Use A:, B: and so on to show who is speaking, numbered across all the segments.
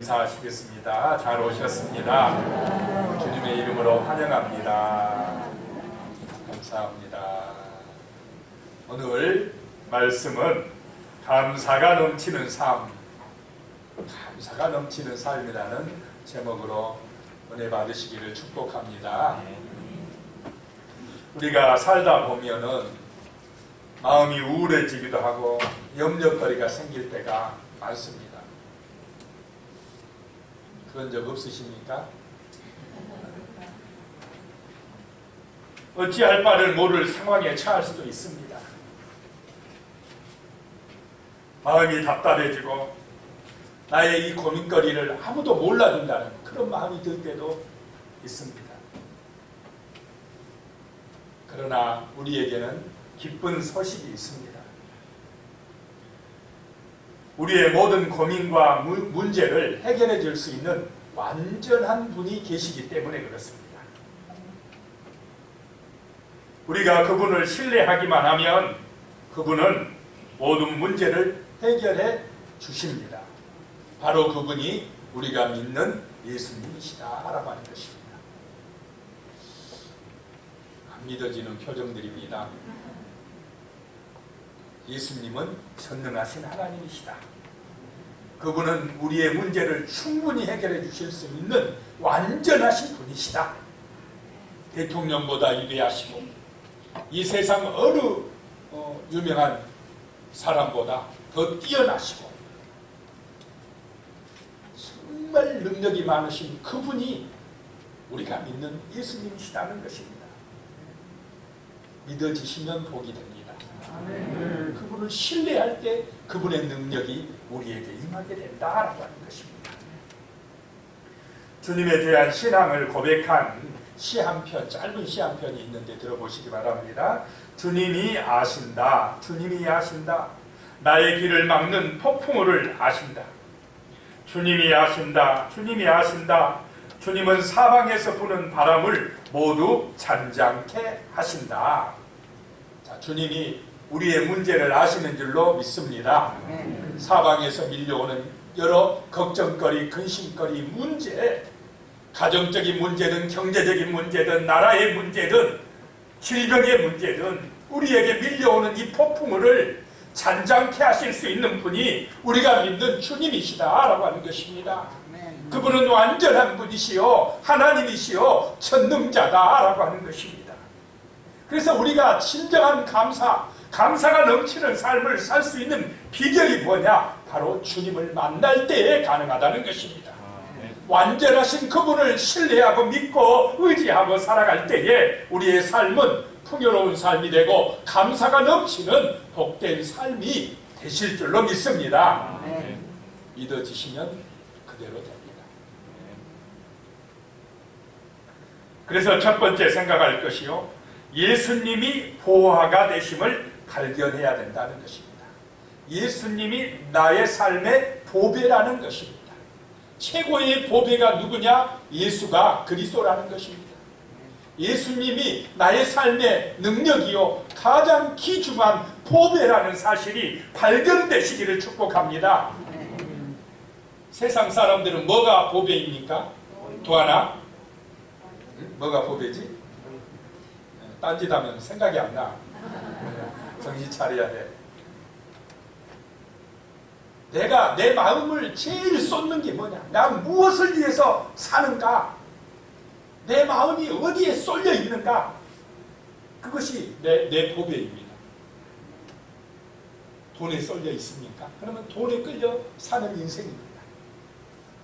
A: 인사하시겠습니다. 잘 오셨습니다. 주님의 이름으로 환영합니다. 감사합니다. 오늘 말씀은 감사가 넘치는 삶, 감사가 넘치는 삶이라는 제목으로 은혜 받으시기를 축복합니다. 우리가 살다 보면은 마음이 우울해지기도 하고 염려거리가 생길 때가 많습니다. 그런 적 없으십니까? 어찌할 바를 모를 상황에 처할 수도 있습니다. 마음이 답답해지고 나의 이 고민거리를 아무도 몰라준다는 그런 마음이 들 때도 있습니다. 그러나 우리에게는 기쁜 소식이 있습니다. 우리의 모든 고민과 문제를 해결해 줄 수 있는 완전한 분이 계시기 때문에 그렇습니다. 우리가 그분을 신뢰하기만 하면 그분은 모든 문제를 해결해 주십니다. 바로 그분이 우리가 믿는 예수님이시다라고 하는 것입니다. 안 믿어지는 표정들입니다. 예수님은 전능하신 하나님이시다. 그분은 우리의 문제를 충분히 해결해 주실 수 있는 완전하신 분이시다. 대통령보다 위대하시고 이 세상 어느 유명한 사람보다 더 뛰어나시고 정말 능력이 많으신 그분이 우리가 믿는 예수님이시다는 것입니다. 믿어지시면 복이 됩니다. 그분을 신뢰할 때 그분의 능력이 우리에게 임하게 된다라고 하는 것입니다. 주님에 대한 신앙을 고백한 시 한 편, 짧은 시 한 편이 있는데 들어보시기 바랍니다. 주님이 아신다. 주님이 아신다. 나의 길을 막는 폭풍우를 아신다. 주님이 아신다. 주님이 아신다. 주님은 사방에서 부는 바람을 모두 잔잔케 하신다. 자, 주님이 우리의 문제를 아시는 줄로 믿습니다. 사방에서 밀려오는 여러 걱정거리, 근심거리, 문제, 가정적인 문제든 경제적인 문제든 나라의 문제든 질병의 문제든 우리에게 밀려오는 이 폭풍우를 잔잔케 하실 수 있는 분이 우리가 믿는 주님이시다라고 하는 것입니다. 그분은 완전한 분이시요 하나님이시요 전능자다라고 하는 것입니다. 그래서 우리가 진정한 감사가 넘치는 삶을 살 수 있는 비결이 뭐냐? 바로 주님을 만날 때에 가능하다는 것입니다. 완전하신 그분을 신뢰하고 믿고 의지하고 살아갈 때에 우리의 삶은 풍요로운 삶이 되고 감사가 넘치는 복된 삶이 되실 줄로 믿습니다. 믿어지시면 그대로 됩니다. 그래서 첫 번째 생각할 것이요, 예수님이 보화가 되심을 발견해야 된다는 것입니다. 예수님이 나의 삶의 보배라는 것입니다. 최고의 보배가 누구냐? 예수가 그리스도라는 것입니다. 예수님이 나의 삶의 능력이요 가장 귀중한 보배라는 사실이 발견되시기를 축복합니다. 세상 사람들은 뭐가 보배입니까? 또 하나? 뭐가 보배지? 딴짓하면 생각이 안 나. 정신 차려야 돼. 내가 내 마음을 제일 쏟는 게 뭐냐? 나 무엇을 위해서 사는가? 내 마음이 어디에 쏠려 있는가? 그것이 내 보배입니다. 돈에 쏠려 있습니까? 그러면 돈에 끌려 사는 인생입니다.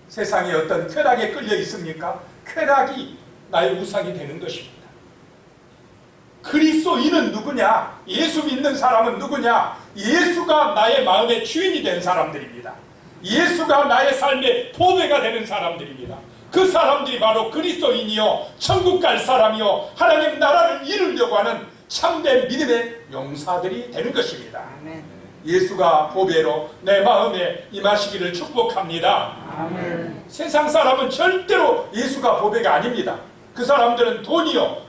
A: 세상에 어떤 쾌락에 끌려 있습니까? 쾌락이 나의 우상이 되는 것입니다. 그리스도인은 누구냐? 예수 믿는 사람은 누구냐? 예수가 나의 마음의 주인이 된 사람들입니다. 예수가 나의 삶의 보배가 되는 사람들입니다. 그 사람들이 바로 그리스도인이요 천국 갈 사람이요 하나님 나라를 이루려고 하는 참된 믿음의 용사들이 되는 것입니다. 예수가 보배로 내 마음에 임하시기를 축복합니다. 아멘. 세상 사람은 절대로 예수가 보배가 아닙니다. 그 사람들은 돈이요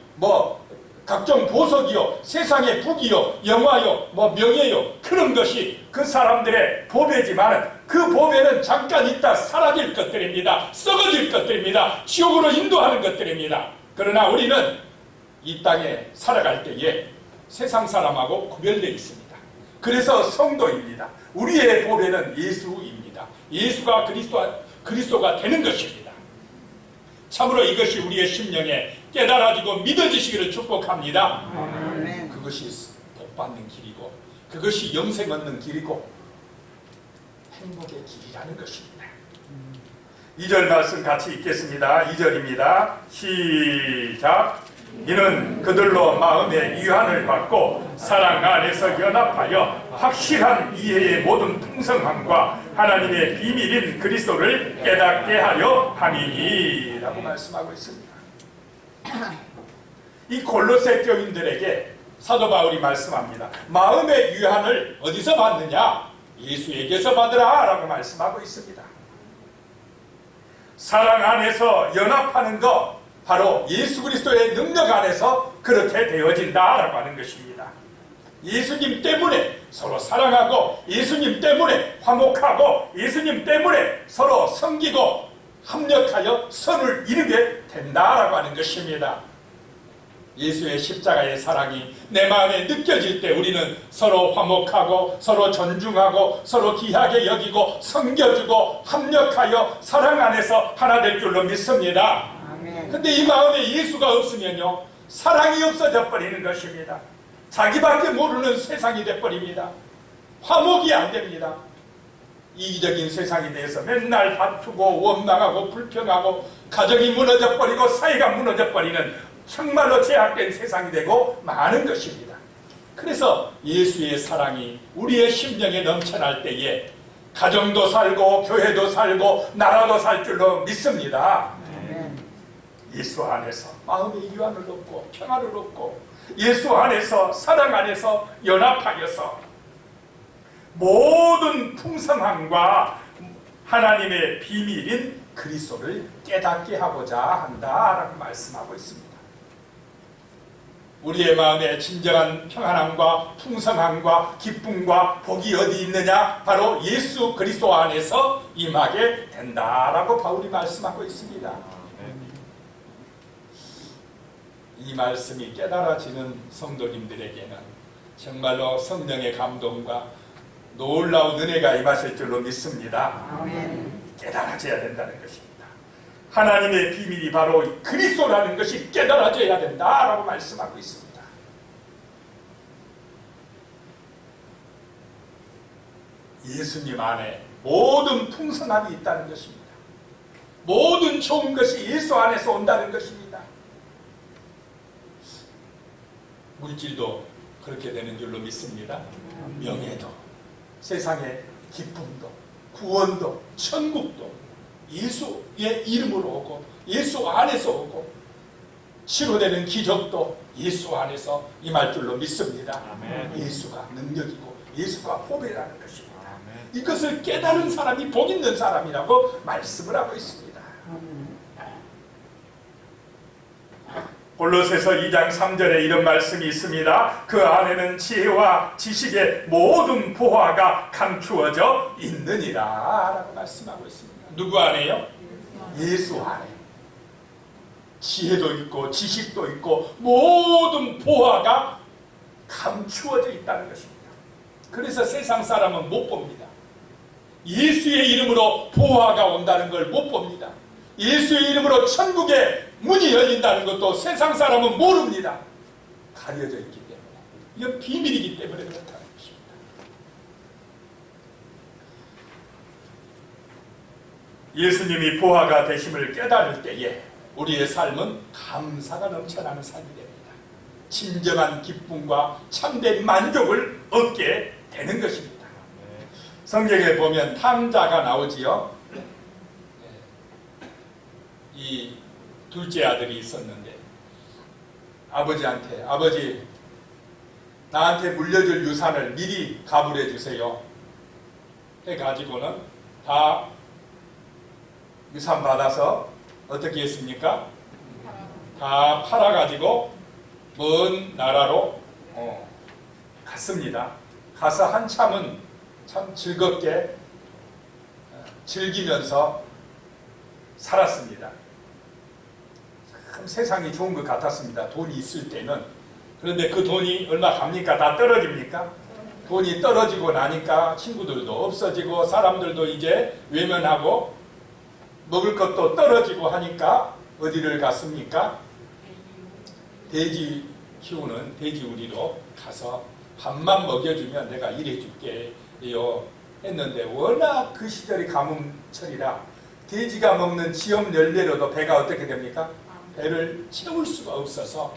A: 각종 보석이요 세상의 북이요 영화요 명예요 그런 것이 그 사람들의 보배지만 그 보배는 잠깐 있다 사라질 것들입니다. 썩어질 것들입니다. 지옥으로 인도하는 것들입니다. 그러나 우리는 이 땅에 살아갈 때에 세상 사람하고 구별되어 있습니다. 그래서 성도입니다. 우리의 보배는 예수입니다. 예수가 그리스도가 되는 것입니다. 참으로 이것이 우리의 심령에 깨달아지고 믿어지시기를 축복합니다.
B: 아멘.
A: 그것이 복받는 길이고 그것이 영생 얻는 길이고 행복의 길이라는 것입니다. 2절 말씀 같이 읽겠습니다. 2절입니다. 시작. 이는 그들로 마음의 위안을 받고 사랑 안에서 연합하여 확실한 이해의 모든 풍성함과 하나님의 비밀인 그리스도를 깨닫게 하려 함이니 라고 말씀하고 있습니다. 이 골로새 교인들에게 사도 바울이 말씀합니다. 마음의 위안을 어디서 받느냐? 예수에게서 받으라 라고 말씀하고 있습니다. 사랑 안에서 연합하는 것, 바로 예수 그리스도의 능력 안에서 그렇게 되어진다라고 하는 것입니다. 예수님 때문에 서로 사랑하고 예수님 때문에 화목하고 예수님 때문에 서로 섬기고 합력하여 선을 이루게 된다라고 하는 것입니다. 예수의 십자가의 사랑이 내 마음에 느껴질 때 우리는 서로 화목하고 서로 존중하고 서로 귀하게 여기고 섬겨주고 합력하여 사랑 안에서 하나 될 줄로 믿습니다. 근데 이 마음에 예수가 없으면요, 사랑이 없어져 버리는 것입니다. 자기밖에 모르는 세상이 돼버립니다. 화목이 안 됩니다. 이기적인 세상에 대해서 맨날 다투고 원망하고 불평하고 가정이 무너져 버리고 사회가 무너져 버리는 정말로 제약된 세상이 되고 많은 것입니다. 그래서 예수의 사랑이 우리의 심령에 넘쳐날 때에 가정도 살고 교회도 살고 나라도 살 줄로 믿습니다. 예수 안에서 마음의 위안을 얻고 평안을 얻고 예수 안에서 사랑 안에서 연합하여서 모든 풍성함과 하나님의 비밀인 그리스도를 깨닫게 하고자 한다라고 말씀하고 있습니다. 우리의 마음에 진정한 평안함과 풍성함과 기쁨과 복이 어디 있느냐? 바로 예수 그리스도 안에서 임하게 된다라고 바울이 말씀하고 있습니다. 이 말씀이 깨달아지는 성도님들에게는 정말로 성령의 감동과 놀라운 은혜가 임하실 줄로 믿습니다.
B: 아멘.
A: 깨달아져야 된다는 것입니다. 하나님의 비밀이 바로 그리스도라는 것이 깨달아져야 된다라고 말씀하고 있습니다. 예수님 안에 모든 풍성함이 있다는 것입니다. 모든 좋은 것이 예수 안에서 온다는 것입니다. 물질도 그렇게 되는 줄로 믿습니다. 명예도, 세상의 기쁨도, 구원도, 천국도 예수의 이름으로 오고 예수 안에서 오고 치료되는 기적도 예수 안에서 임할 줄로 믿습니다. 아멘. 예수가 능력이고 예수가 보배라는 것입니다. 아멘. 이것을 깨달은 사람이 복 있는 사람이라고 말씀을 하고 있습니다. 골로새서 2장 3절에 이런 말씀이 있습니다. 그 안에는 지혜와 지식의 모든 보화가 감추어져 있느니라 라고 말씀하고 있습니다. 누구 안에요? 예수 안에 지혜도 있고 지식도 있고 모든 보화가 감추어져 있다는 것입니다. 그래서 세상 사람은 못 봅니다. 예수의 이름으로 보화가 온다는 걸 못 봅니다. 예수의 이름으로 천국의 문이 열린다는 것도 세상 사람은 모릅니다. 가려져 있기 때문에. 이건 비밀이기 때문에 그렇다는 것입니다. 예수님이 보화가 되심을 깨달을 때에 우리의 삶은 감사가 넘쳐나는 삶이 됩니다. 진정한 기쁨과 참된 만족을 얻게 되는 것입니다. 성경에 보면 탕자가 나오지요. 이 둘째 아들이 있었는데 아버지한테 아버지 나한테 물려줄 유산을 미리 가불해 주세요 해가지고는 다 유산 받아서 어떻게 했습니까? 다 팔아가지고 먼 나라로 갔습니다. 가서 한참은 참 즐겁게 즐기면서 살았습니다. 참 세상이 좋은 것 같았습니다. 돈이 있을 때는. 그런데 그 돈이 얼마 갑니까? 다 떨어집니까? 돈이 떨어지고 나니까 친구들도 없어지고 사람들도 이제 외면하고 먹을 것도 떨어지고 하니까 어디를 갔습니까? 돼지 키우는 돼지우리로 가서 밥만 먹여주면 내가 일해줄게요 했는데, 워낙 그 시절이 가뭄철이라 돼지가 먹는 지엽 열매로도 배가 어떻게 됩니까? 배를 채울 수가 없어서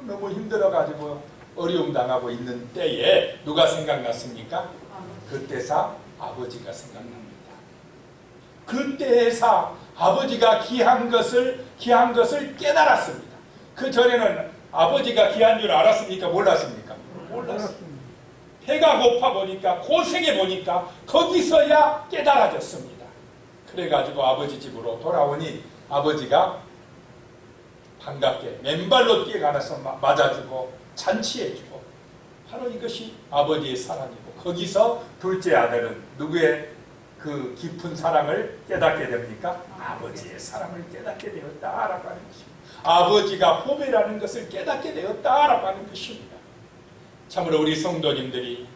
A: 너무 힘들어가지고 어려움 당하고 있는 때에 누가 생각났습니까? 그때사 아버지가 생각납니다. 그때사 아버지가 귀한 것을 깨달았습니다. 그 전에는 아버지가 귀한 줄 알았습니까? 몰랐습니까? 몰랐습니다. 배가 고파 보니까, 고생해 보니까 거기서야 깨달아졌습니다. 그래가지고 아버지 집으로 돌아오니 아버지가 반갑게 맨발로 뛰어가서 맞아주고 잔치해주고, 바로 이것이 아버지의 사랑이고, 거기서 둘째 아들은 누구의 그 깊은 사랑을 깨닫게 됩니까? 아버지의 사랑을 깨닫게 되었다라고 하는 것입니다. 아버지가 보배라는 것을 깨닫게 되었다라고 하는 것입니다. 참으로 우리 성도님들이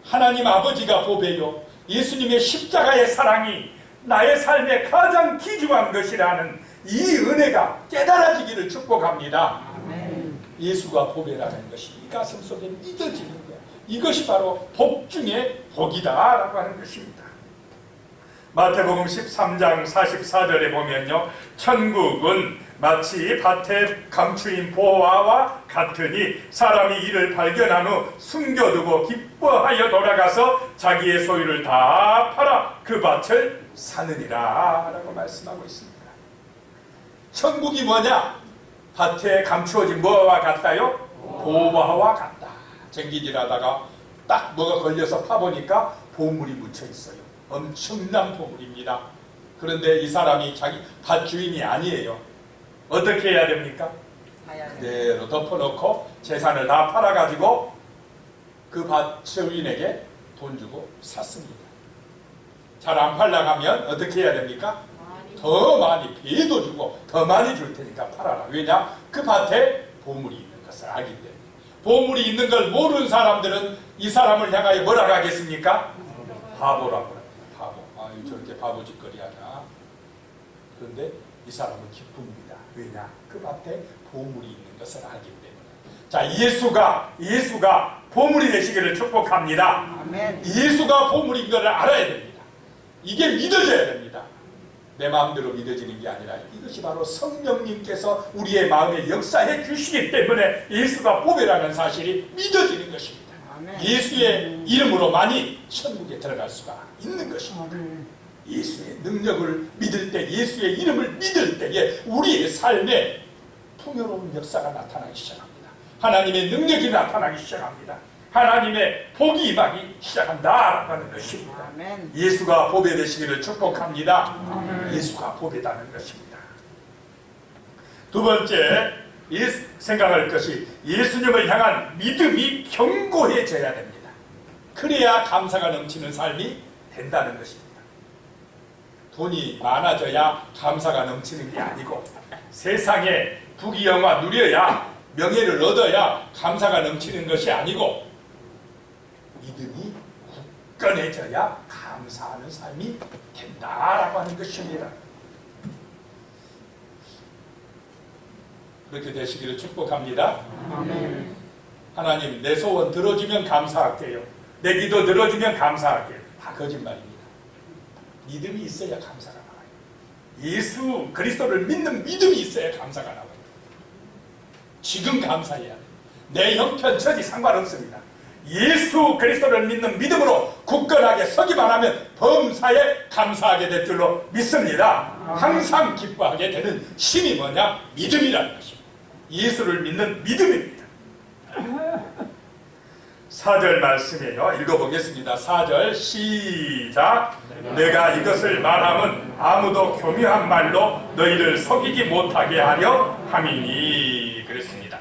A: 하나님 아버지가 보배요, 예수님의 십자가의 사랑이 나의 삶에 가장 귀중한 것이라는 이 은혜가 깨달아지기를 축복합니다. 아멘. 예수가 보배라는 것이 이 가슴 속에 믿어지는 거야. 이것이 바로 복 중에 복이다라고 하는 것입니다. 마태복음 13장 44절에 보면요, 천국은 마치 밭에 감추인 보화와 같으니 사람이 이를 발견한 후 숨겨두고 기뻐하여 돌아가서 자기의 소유를 다 팔아 그 밭을 사느니라 라고 말씀하고 있습니다. 천국이 뭐냐? 밭에 감추어진 뭐와 같다요? 보화와 같다. 쟁기질하다가 딱 뭐가 걸려서 파보니까 보물이 묻혀 있어요. 엄청난 보물입니다. 그런데 이 사람이 자기 밭 주인이 아니에요. 어떻게 해야 됩니까? 그대로 덮어놓고 재산을 다 팔아가지고 그 밭 주인에게 돈 주고 샀습니다. 잘 안 팔려가면 어떻게 해야 됩니까? 더 많이, 배도 주고 더 많이 줄 테니까 팔아라. 왜냐? 그 밭에 보물이 있는 것을 알기 때문에. 보물이 있는 걸 모르는 사람들은 이 사람을 향하여 뭐라고 하겠습니까? 바보라고 합니다. 바보. 아유, 저렇게 바보짓거리 하나. 그런데 이 사람은 기쁩니다. 왜냐? 그 밭에 보물이 있는 것을 알기 때문에. 자, 예수가 보물이 되시기를 축복합니다. 아멘. 예수가 보물인 것을 알아야 됩니다. 이게 믿어져야 됩니다. 내 마음대로 믿어지는 게 아니라 이것이 바로 성령님께서 우리의 마음에 역사해 주시기 때문에 예수가 보배라는 사실이 믿어지는 것입니다. 아멘. 예수의 이름으로만이 천국에 들어갈 수가 있는 것입니다. 예수의 능력을 믿을 때, 예수의 이름을 믿을 때에 우리의 삶에 풍요로운 역사가 나타나기 시작합니다. 하나님의 능력이 나타나기 시작합니다. 하나님의 복이 임하기 시작한다라고 하는 것입니다. 아멘. 예수가 보배 되시기를 축복합니다. 아멘. 예수가 보배다는 것입니다. 두 번째 생각할 것이 예수님을 향한 믿음이 견고해져야 됩니다. 그래야 감사가 넘치는 삶이 된다는 것입니다. 돈이 많아져야 감사가 넘치는 게 아니고, 세상에 부귀영화 누려야, 명예를 얻어야 감사가 넘치는 것이 아니고, 믿음이 굳건해져야 감사하는 삶이 된다라고 하는 것입니다. 그렇게 되시기를 축복합니다. 아멘. 하나님, 내 소원 들어주면 감사할게요. 내 기도 들어주면 감사할게요. 다 거짓말입니다. 믿음이 있어야 감사가 나와요. 예수 그리스도를 믿는 믿음이 있어야 감사가 나와요. 지금 감사해야 돼요. 내 형편 처지 상관없습니다. 예수 그리스도를 믿는 믿음으로 굳건하게 서기만 하면 범사에 감사하게 될 줄로 믿습니다. 항상 기뻐하게 되는 힘이 뭐냐? 믿음이라는 것입니다. 예수를 믿는 믿음입니다. 4절 말씀이에요. 읽어보겠습니다. 4절 시작. 내가 이것을 말하면 아무도 교묘한 말로 너희를 속이지 못하게 하려 함이니. 그랬습니다.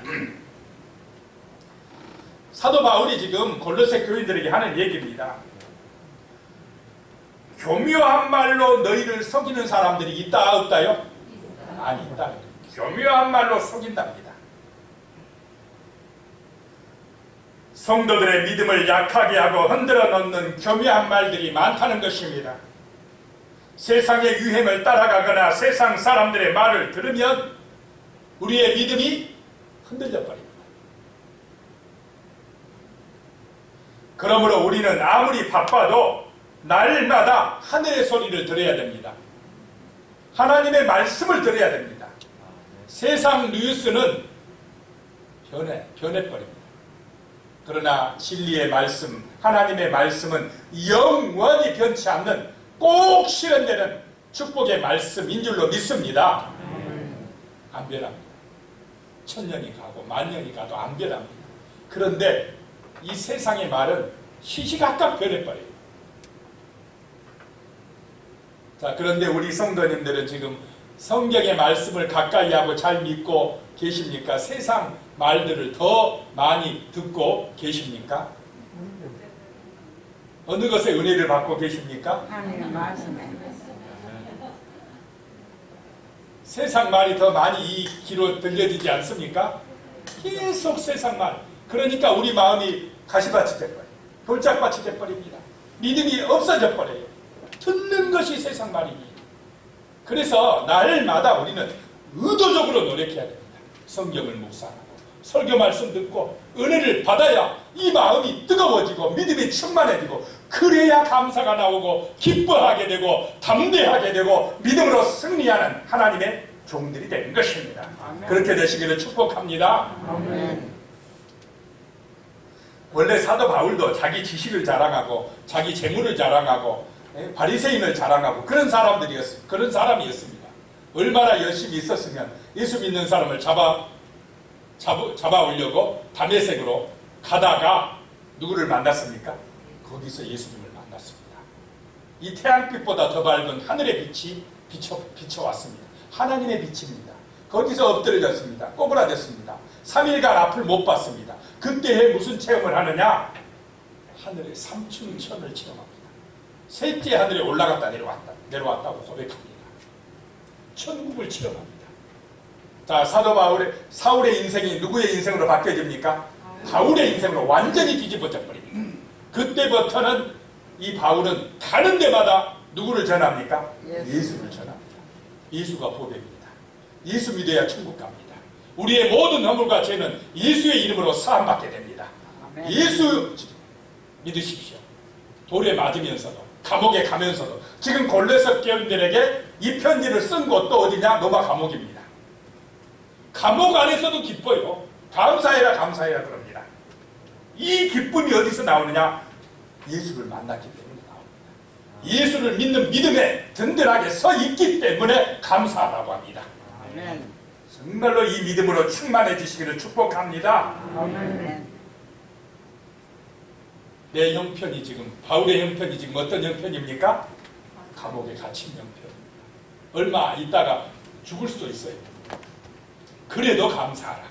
A: 사도 바울이 지금 골로새 교인들에게 하는 얘기입니다. 교묘한 말로 너희를 속이는 사람들이 있다 없다요? 아니, 있다. 교묘한 말로 속인답니다. 성도들의 믿음을 약하게 하고 흔들어 놓는 교묘한 말들이 많다는 것입니다. 세상의 유행을 따라가거나 세상 사람들의 말을 들으면 우리의 믿음이 흔들려 버립니다. 그러므로 우리는 아무리 바빠도 날마다 하늘의 소리를 들어야 됩니다. 하나님의 말씀을 들어야 됩니다. 세상 뉴스는 변해버립니다. 그러나 진리의 말씀, 하나님의 말씀은 영원히 변치 않는 꼭 실현되는 축복의 말씀인 줄로 믿습니다. 안 변합니다. 천년이 가고 만년이 가도 안 변합니다. 그런데 이 세상의 말은 시시각각 변해버려요. 자, 그런데 우리 성도님들은 지금 성경의 말씀을 가까이 하고 잘 믿고 계십니까? 세상 말들을 더 많이 듣고 계십니까? 어느 것에 은혜를 받고 계십니까?
B: 하나님의 말씀에.
A: 세상 말이 더 많이 이 귀로 들려지지 않습니까? 계속 세상 말. 그러니까 우리 마음이 가시밭이 돼버려요. 돌짝밭이 돼버립니다. 믿음이 없어져 버려요. 듣는 것이 세상 말이니. 그래서 날마다 우리는 의도적으로 노력해야 됩니다. 성경을 묵상하고 설교 말씀 듣고 은혜를 받아야 이 마음이 뜨거워지고 믿음이 충만해지고 그래야 감사가 나오고 기뻐하게 되고 담대하게 되고 믿음으로 승리하는 하나님의 종들이 되는 것입니다.
B: 아멘.
A: 그렇게 되시기를 축복합니다.
B: 아멘.
A: 원래 사도 바울도 자기 지식을 자랑하고 자기 재물을 자랑하고 바리새인을 자랑하고 그런 사람이었습니다. 얼마나 열심히 있었으면 예수 믿는 사람을 잡아오려고 다메섹으로 가다가 누구를 만났습니까? 거기서 예수님을 만났습니다. 이 태양빛보다 더 밝은 하늘의 빛이 비춰왔습니다. 하나님의 빛입니다. 거기서 엎드려졌습니다. 꼬부라졌습니다. 3일간 앞을 못 봤습니다. 그때에 무슨 체험을 하느냐? 하늘의 삼층천을 체험합니다. 셋째 하늘에 올라갔다 내려왔다고 고백합니다. 천국을 체험합니다. 자, 사도 사울의 인생이 누구의 인생으로 바뀌어집니까? 바울의 인생으로 완전히 뒤집어져 버립니다. 그때부터는 이 바울은 가는 데마다 누구를 전합니까? 예수를 전합니다. 예수가 보배입니다. 예수 믿어야 천국 갑니다. 우리의 모든 허물과 죄는 예수의 이름으로 사함받게 됩니다.
B: 아멘.
A: 예수 믿으십시오. 돌에 맞으면서도 감옥에 가면서도 지금 골로새 교인들에게 이 편지를 쓴 곳도 어디냐? 로마 감옥입니다. 감옥 안에서도 기뻐요. 감사해라 그럽니다. 이 기쁨이 어디서 나오느냐? 예수를 만났기 때문에 나옵니다. 예수를 믿는 믿음에 든든하게 서 있기 때문에 감사하라고 합니다.
B: 아멘.
A: 정말로 이 믿음으로 충만해지시기를 축복합니다.
B: 아멘.
A: 내 형편이 지금 바울의 형편이 지금 어떤 형편입니까? 감옥에 갇힌 형편입니다. 얼마 있다가 죽을 수도 있어요. 그래도 감사하라.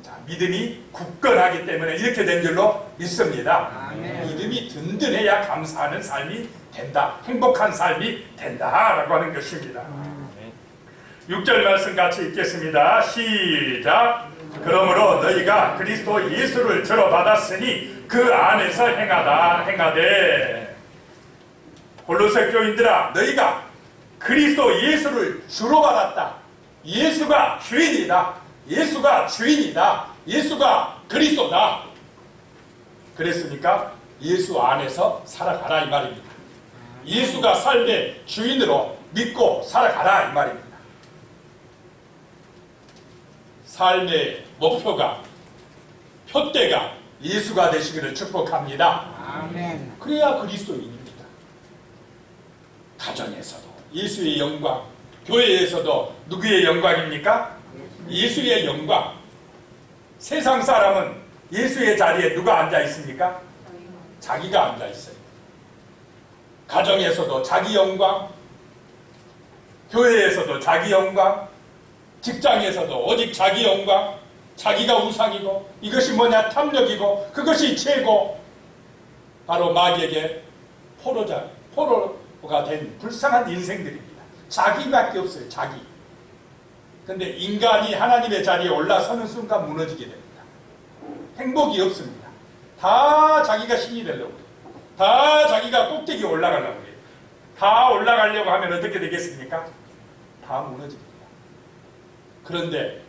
A: 자, 믿음이 굳건하기 때문에 이렇게 된 줄로 믿습니다.
B: 아멘.
A: 믿음이 든든해야 감사하는 삶이 된다. 행복한 삶이 된다라고 하는 것입니다. 6절 말씀 같이 읽겠습니다. 시작. 그러므로 너희가 그리스도 예수를 저로 받았으니 그 안에서 행하되. 골로새 교인들아, 너희가 그리스도 예수를 주로 받았다. 예수가 주인이다. 예수가 주인이다. 예수가 그리스도다. 그랬으니까 예수 안에서 살아가라 이 말입니다. 예수가 삶의 주인으로 믿고 살아가라 이 말입니다. 삶의 목표가, 표대가 예수가 되시기를 축복합니다.
B: 아멘.
A: 그래야 그리스도인입니다. 가정에서도 예수의 영광, 교회에서도 누구의 영광입니까? 예수의 영광. 세상 사람은 예수의 자리에 누가 앉아 있습니까? 자기가 앉아 있어요. 가정에서도 자기 영광, 교회에서도 자기 영광, 직장에서도 오직 자기 영광, 자기가 우상이고 이것이 뭐냐? 탐욕이고 그것이 죄고 바로 마귀에게 포로가 된 불쌍한 인생들입니다. 자기밖에 없어요. 자기. 근데 인간이 하나님의 자리에 올라서는 순간 무너지게 됩니다. 행복이 없습니다. 다 자기가 신이 되려고 해요. 다 자기가 꼭대기에 올라가려고 해요. 다 올라가려고 하면 어떻게 되겠습니까? 다 무너집니다. 그런데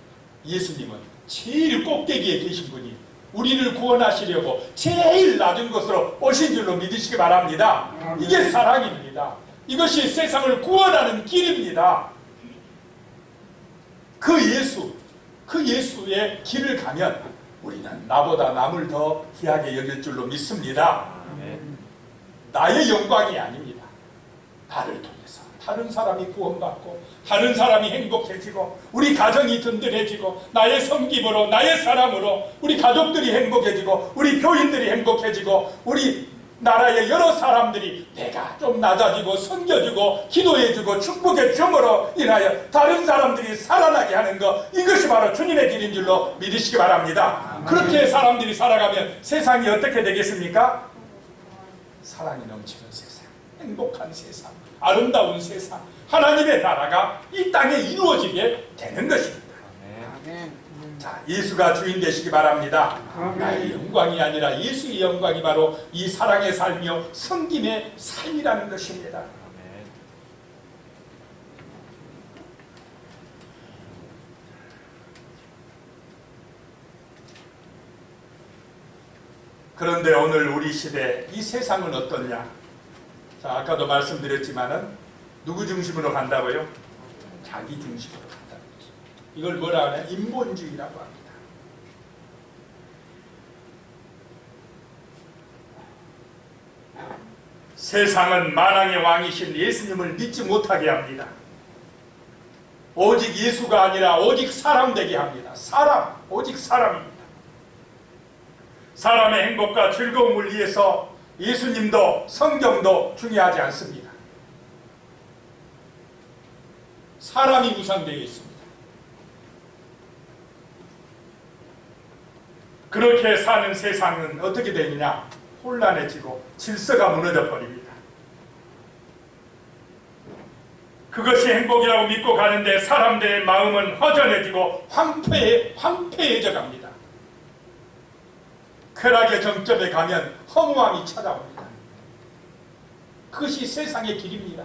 A: 예수님은 제일 꼭대기에 계신 분이 우리를 구원하시려고 제일 낮은 곳으로 오신 줄로 믿으시기 바랍니다. 이게 사랑입니다. 이것이 세상을 구원하는 길입니다. 그 예수의 길을 가면 우리는 나보다 남을 더 귀하게 여길 줄로 믿습니다. 나의 영광이 아닙니다. 나를 통해서 다른 사람이 구원받고 다른 사람이 행복해지고 우리 가정이 든든해지고 나의 섬김으로 나의 사랑으로 우리 가족들이 행복해지고 우리 교인들이 행복해지고 우리 나라의 여러 사람들이 내가 좀 낮아지고 섬겨주고 기도해주고 축복의 점으로 인하여 다른 사람들이 살아나게 하는 것, 이것이 바로 주님의 길인 줄로 믿으시기 바랍니다. 그렇게 사람들이 살아가면 세상이 어떻게 되겠습니까? 사랑이 넘치는 세상, 행복한 세상, 아름다운 세상, 하나님의 나라가 이 땅에 이루어지게 되는 것입니다. 자, 예수가 주인 되시기 바랍니다. 나의 영광이 아니라 예수의 영광이 바로 이 사랑의 삶이요 섬김의 삶이라는 것입니다. 그런데 오늘 우리 시대 이 세상은 어떠냐? 자, 아까도 말씀드렸지만은 누구 중심으로 간다고요? 자기 중심으로 간다는 거죠. 이걸 뭐라 하냐? 인본주의라고 합니다. 세상은 만왕의 왕이신 예수님을 믿지 못하게 합니다. 오직 예수가 아니라 오직 사람 되게 합니다. 사람, 오직 사람입니다. 사람의 행복과 즐거움을 위해서 예수님도 성경도 중요하지 않습니다. 사람이 우상되어 있습니다. 그렇게 사는 세상은 어떻게 되느냐? 혼란해지고 질서가 무너져 버립니다. 그것이 행복이라고 믿고 가는데 사람들의 마음은 허전해지고 황폐해져 갑니다. 쾌락의 정점에 가면 허무함이 찾아옵니다. 그것이 세상의 길입니다.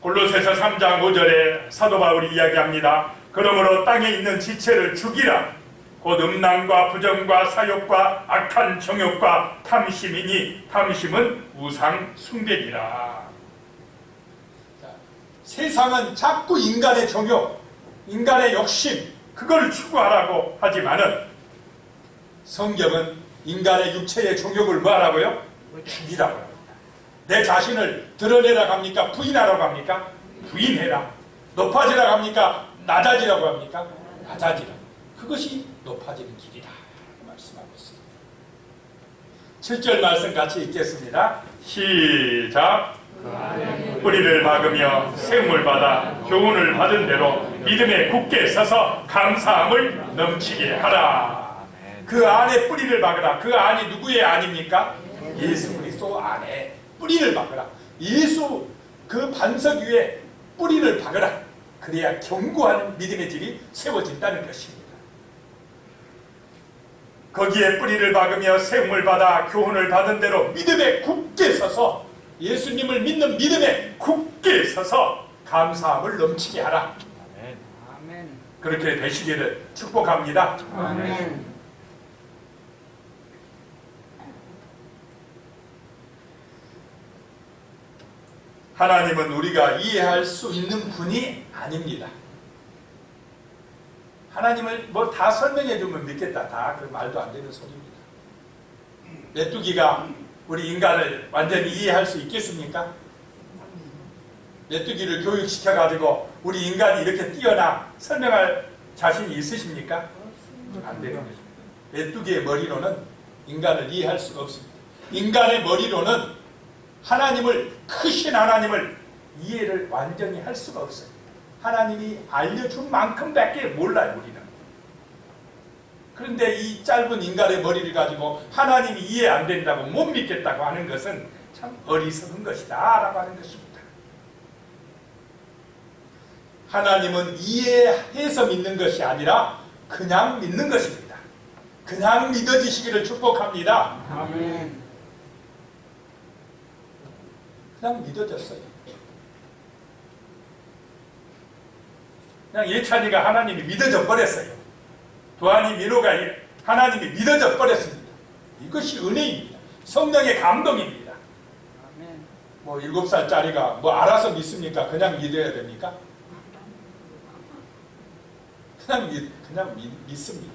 A: 골로새서 3장 5절에 사도 바울이 이야기합니다. 그러므로 땅에 있는 지체를 죽이라. 곧 음란과 부정과 사욕과 악한 정욕과 탐심이니 탐심은 우상 숭배니라. 세상은 자꾸 인간의 정욕, 인간의 욕심, 그걸 추구하라고 하지만은 성경은 인간의 육체의 정욕을 뭐하라고요? 죽이라고 합니다. 내 자신을 드러내라고 합니까? 부인하라고 합니까? 부인해라. 높아지라고 합니까? 낮아지라고 합니까? 낮아지라. 그것이 높아지는 길이다 말씀하고 있습니다. 7절 말씀 같이 읽겠습니다. 시작. 뿌리를 박으며 세움을 받아 교훈을 받은 대로 믿음에 굳게 서서 감사함을 넘치게 하라. 그 안에 뿌리를 박으라. 그 안이 누구의 안입니까? 예수 그리스도 안에 뿌리를 박으라. 예수 그 반석 위에 뿌리를 박으라. 그래야 견고한 믿음의 집이 세워진다는 것입니다. 거기에 뿌리를 박으며 세움을 받아 교훈을 받은 대로 믿음에 굳게 서서 예수님을 믿는 믿음에 굳게 서서 감사함을 넘치게 하라.
B: 아멘.
A: 그렇게 되시기를 축복합니다.
B: 아멘.
A: 하나님은 우리가 이해할 수 있는 분이 아닙니다. 하나님을 뭐 다 설명해 주면 믿겠다. 다 그 말도 안 되는 소리입니다. 메뚜기가 우리 인간을 완전히 이해할 수 있겠습니까? 메뚜기를 교육시켜 가지고 우리 인간이 이렇게 뛰어나 설명할 자신이 있으십니까? 안 되는 것입니다. 메뚜기의 머리로는 인간을 이해할 수가 없습니다. 인간의 머리로는 하나님을, 크신 하나님을 이해를 완전히 할 수가 없어요. 하나님이 알려준 만큼밖에 몰라요, 우리는. 그런데 이 짧은 인간의 머리를 가지고 하나님이 이해 안 된다고 못 믿겠다고 하는 것은 참 어리석은 것이다 라고 하는 것입니다. 하나님은 이해해서 믿는 것이 아니라 그냥 믿는 것입니다. 그냥 믿어지시기를 축복합니다.
B: 아멘.
A: 그냥 믿어졌어요. 그냥 예찬이가 하나님이 믿어져 버렸어요. 도안이 민호가 하나님이 믿어져 버렸습니다. 이것이 은혜입니다. 성령의 감동입니다.
B: 아멘.
A: 뭐 7살짜리가 뭐 알아서 믿습니까? 그냥 믿어야 됩니까? 그냥 믿습니다.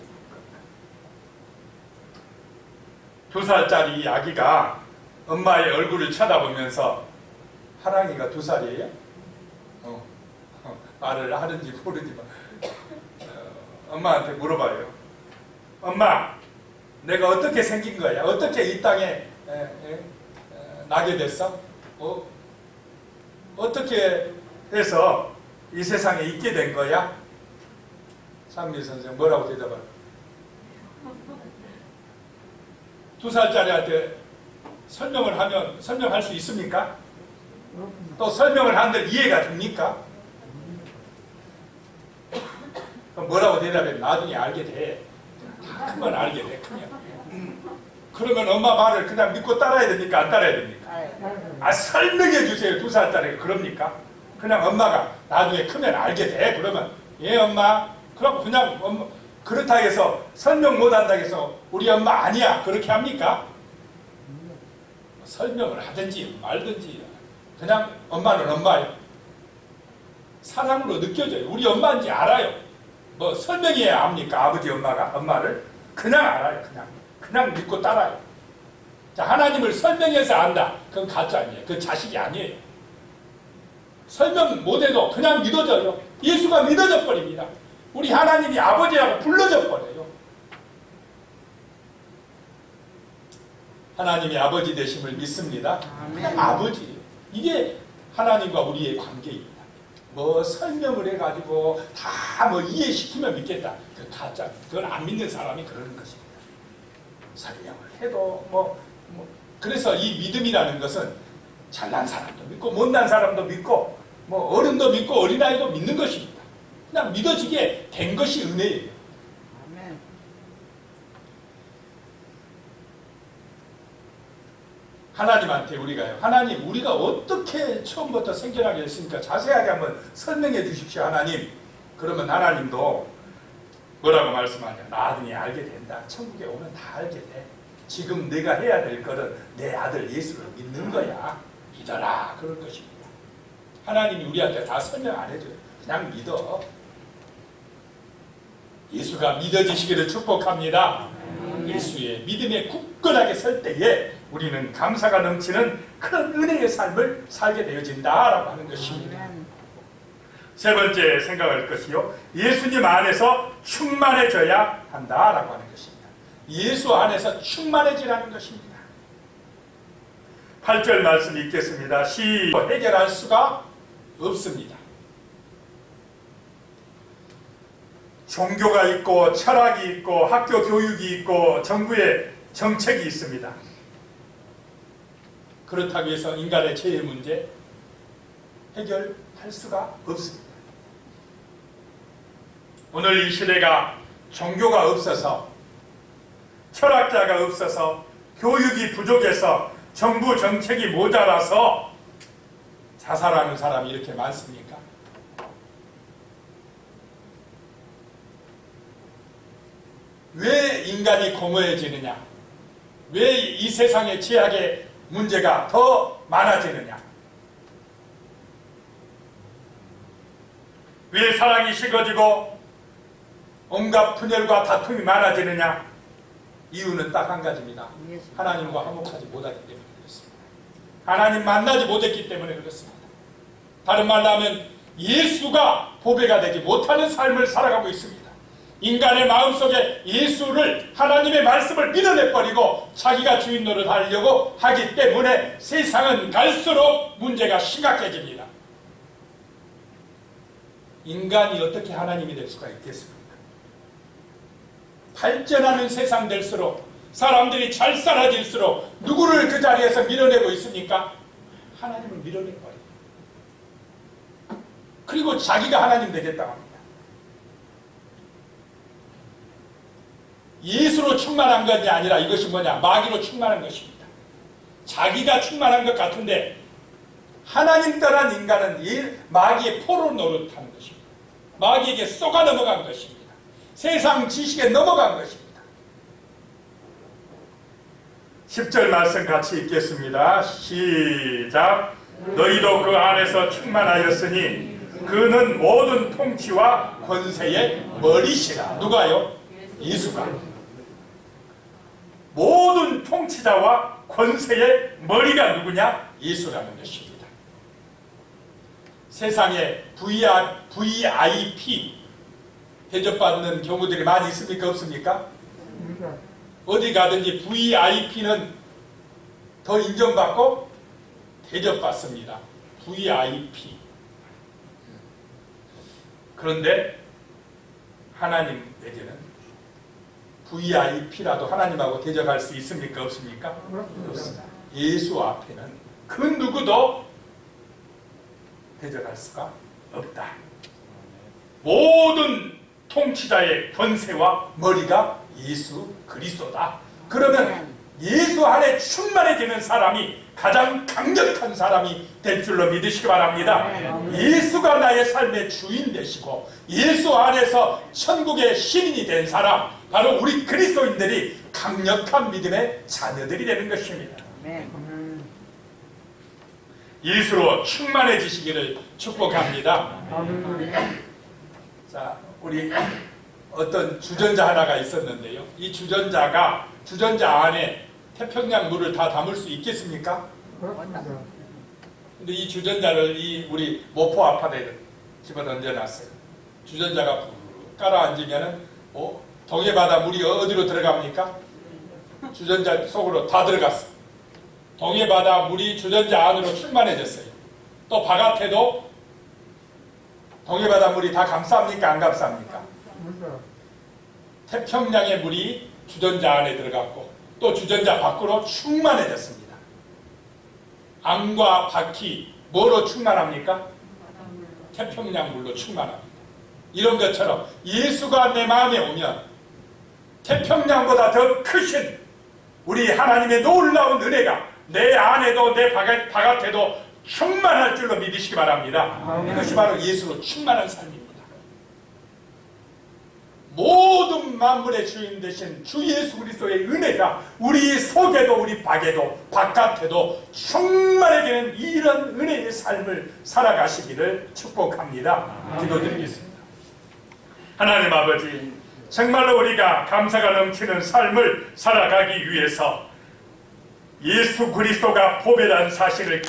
A: 2살짜리 아기가 엄마의 얼굴을 쳐다보면서 하랑이가 2살이에요? 말을 하는지 모르지만 엄마한테 물어봐요. 엄마, 내가 어떻게 생긴 거야? 어떻게 이 땅에 나게 됐어? 어떻게 해서 이 세상에 있게 된 거야? 상미 선생 뭐라고 대답을? 2살짜리한테 설명을 하면 설명할 수 있습니까? 또 설명을 한들 이해가 됩니까? 그럼 뭐라고 대답해? 나중에 알게 돼. 크면 알게 돼. 크면. 그러면 엄마 말을 그냥 믿고 따라야 됩니까? 안 따라야 됩니까? 설명해 주세요. 2살짜리가 그럽니까? 그냥 엄마가 나중에 크면 알게 돼. 그러면 예 엄마. 그럼 그냥 엄마 그렇다 해서 설명 못한다 해서 우리 엄마 아니야. 그렇게 합니까? 설명을 하든지 말든지 그냥 엄마는 엄마예요. 사랑으로 느껴져요. 우리 엄마인지 알아요. 뭐 설명해야 합니까? 아버지 엄마가 엄마를 그냥 알아요. 그냥 믿고 따라요. 자, 하나님을 설명해서 안다. 그건 가짜 아니에요. 그건 자식이 아니에요. 설명 못해도 그냥 믿어져요. 예수가 믿어져 버립니다. 우리 하나님이 아버지라고 불러져 버려요. 하나님이 아버지 되심을 믿습니다. 그냥 아버지예요. 이게 하나님과 우리의 관계입니다. 뭐 설명을 해가지고 다 뭐 이해시키면 믿겠다. 그 가짜. 그걸 안 믿는 사람이 그러는 것입니다. 설명을 해도 그래서 이 믿음이라는 것은 잘난 사람도 믿고 못난 사람도 믿고 뭐 어른도 믿고 어린아이도 믿는 것입니다. 그냥 믿어지게 된 것이 은혜예요.
B: 아멘.
A: 하나님한테 우리가요. 하나님 우리가 어떻게 처음부터 생겨나게 했습니까? 자세하게 한번 설명해 주십시오. 하나님. 그러면 하나님도 뭐라고 말씀하냐. 나중에 알게 된다. 천국에 오면 다 알게 돼. 지금 내가 해야 될 것은 내 아들 예수를 믿는 거야. 믿어라. 그럴 것입니다. 하나님이 우리한테 다 설명 안 해줘요. 그냥 믿어. 예수가 믿어지시기를 축복합니다. 예수의 믿음에 굳건하게 설 때에 우리는 감사가 넘치는 큰 은혜의 삶을 살게 되어진다라고 하는 것입니다. 세 번째 생각할 것이요. 예수님 안에서 충만해져야 한다라고 하는 것입니다. 예수 안에서 충만해지라는 것입니다. 8절 말씀 읽겠습니다. 해결할 수가 없습니다. 종교가 있고 철학이 있고 학교 교육이 있고 정부의 정책이 있습니다. 그렇다고 해서 인간의 죄의 문제 해결할 수가 없습니다. 오늘 이 시대가 종교가 없어서 철학자가 없어서 교육이 부족해서 정부 정책이 모자라서 자살하는 사람이 이렇게 많습니까? 왜 인간이 공허해지느냐? 왜 이 세상의 죄악의 문제가 더 많아지느냐? 왜 사랑이 식어지고 온갖 분열과 다툼이 많아지느냐? 이유는 딱 한 가지입니다. 하나님과 화목하지 못하기 때문에 그렇습니다. 하나님 만나지 못했기 때문에 그렇습니다. 다른 말로 하면 예수가 보배가 되지 못하는 삶을 살아가고 있습니다. 인간의 마음속에 예수를 하나님의 말씀을 밀어내버리고 자기가 주인 노릇 하려고 하기 때문에 세상은 갈수록 문제가 심각해집니다. 인간이 어떻게 하나님이 될 수가 있겠습니까? 발전하는 세상 될수록 사람들이 잘 살아질수록 누구를 그 자리에서 밀어내고 있습니까? 하나님을 밀어내고 있어요. 그리고 자기가 하나님 되겠다고 합니다. 예수로 충만한 것이 아니라 이것이 뭐냐? 마귀로 충만한 것입니다. 자기가 충만한 것 같은데 하나님 따른 인간은 마귀의 포로 노릇하는 것입니다. 마귀에게 쏘가 넘어간 것입니다. 세상 지식에 넘어간 것입니다. 10절 말씀 같이 읽겠습니다. 시작. 너희도 그 안에서 충만하였으니 그는 모든 통치와 권세의 머리시라. 누가요? 예수가. 모든 통치자와 권세의 머리가 누구냐? 예수라는 것입니다. 세상에 VIP 대접받는 경우들이 많이 있습니까? 없습니까? 어디 가든지 VIP는 더 인정받고 대접받습니다. VIP. 그런데 하나님에게는 VIP라도 하나님하고 대접할 수 있습니까? 없습니까? 없습니다. 예수 앞에는 그 누구도 대접할 수가 없다. 모든 통치자의 권세와 머리가 예수 그리스도다. 그러면 예수 안에 충만해지는 사람이 가장 강력한 사람이 될 줄로 믿으시기 바랍니다. 예수가 나의 삶의 주인 되시고 예수 안에서 천국의 시민이 된 사람, 바로 우리 그리스도인들이 강력한 믿음의 자녀들이 되는 것입니다. 예수로 충만해지시기를 축복합니다. 자, 우리 어떤 주전자 하나가 있었는데요. 이 주전자 안에 태평양 물을 다 담을 수 있겠습니까? 근데 이 주전자를 우리 모포 아파트에 집어던져놨어요. 주전자가 깔아앉으면은 동해바다 물이 어디로 들어갑니까? 주전자 속으로 다 들어갔어요. 동해바다 물이 주전자 안으로 충만해졌어요. 또 바깥에도 동해바다 물이 다 감쌉니까? 안 감쌉니까? 태평양의 물이 주전자 안에 들어갔고 또 주전자 밖으로 충만해졌습니다. 암과 바퀴 뭐로 충만합니까? 태평양 물로 충만합니다. 이런 것처럼 예수가 내 마음에 오면 태평양보다 더 크신 우리 하나님의 놀라운 은혜가 내 안에도 내 바깥에도 충만할 줄로 믿으시기 바랍니다. 이것이 바로 예수로 충만한 삶입니다. 모든 만물의 주인 되신 주 예수 그리스도의 은혜가 우리 속에도 우리 밖에도 바깥에도 충만해지는 이런 은혜의 삶을 살아가시기를 축복합니다. 기도드리겠습니다. 하나님 아버지, 정말로 우리가 감사가 넘치는 삶을 살아가기 위해서 예수 그리스도가 보배라는 사실을